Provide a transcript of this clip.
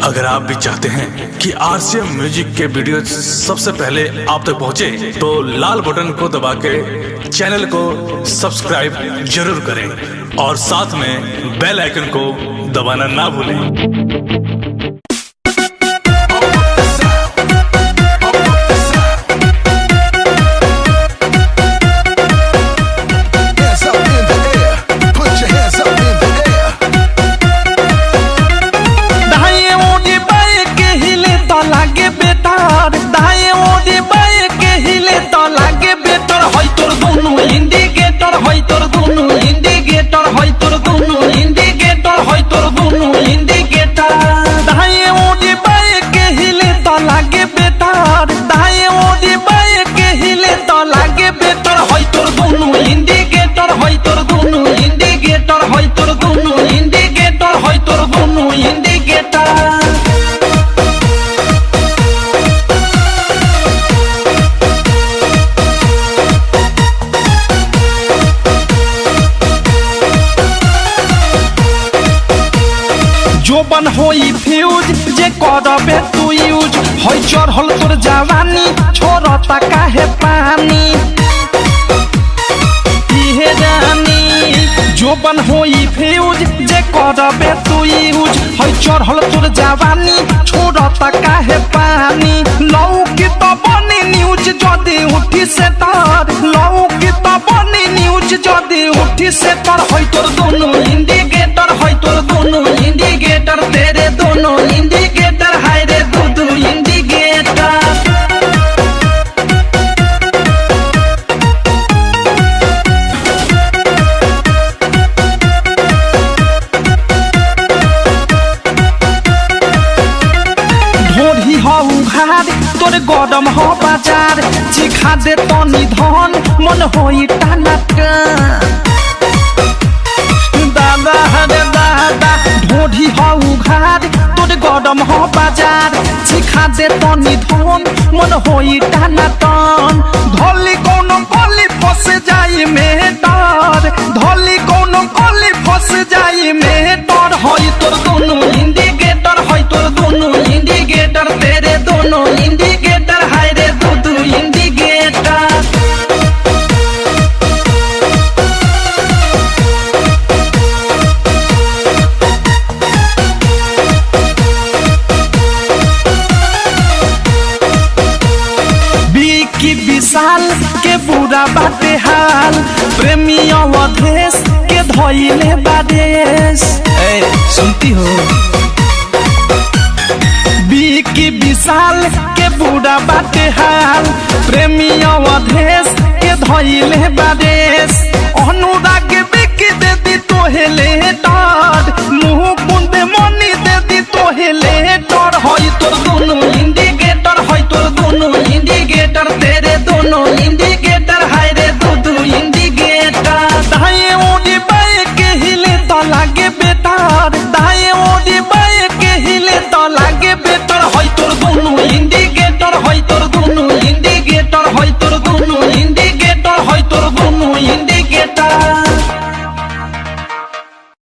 अगर आप भी चाहते हैं कि आरसीएम म्यूजिक के वीडियो सबसे पहले आप तक पहुंचे, तो लाल बटन को दबा के चैनल को सब्सक्राइब जरूर करें और साथ में बेल आइकन को दबाना ना भूलें। जोबन होई फ्यूज जे करबे तू यूज होई चढ़ल तोर जवानी छोड़ता काहे पानी इहे जानी। जोबन होई फ्यूज जे करबे तू यूज होई चढ़ल तोर जवानी छोड़ता काहे पानी। लौकी तो बनी न्यूज जदी उठी से तार, लौकी तो बनी न्यूज जदी उठी से तार। होई तोर दोनों इंडिकेटर, होई तोर दोनों इंडिकेटर, तेरे दोनों इंडिकेटर, हाय रे दो इंडिकेटर। ढोरी हो उघार तोरे गरम हो बाजार, चिखा दे तनी धन मन होई टानाटा। दादा हरे दादा ढोरी हो उघार तोरे गरम हो बाजार, चिखा दे तनी धन मन होई टानाटन। धोली कोनो गली फंस जाई में डर, धोली कोनो गली फंस जाई में डर। होई तोर दोनों इंडिकेटर, होई तोर दोनों इंडिकेटर, तेरे दोनों इंडिकेटर, हाय रे दो इंडिकेटर। की विशाल के बुरा बाटे हाल, प्रेमी अवधेश के धोइले बादेश। सुनती हो की विशाल के बुरा बाटे हाल, प्रेमी अवधेश के धोइले बादेश। अनुराग बिकी दे दी तोहेले डर, मुँह कुंदे मनी दे दी तोहेले डर। होई तोर दोनों इंडिकेटर, होई तोर दोनों इंडिकेटर, तेरे दोनों इंडिकेटर।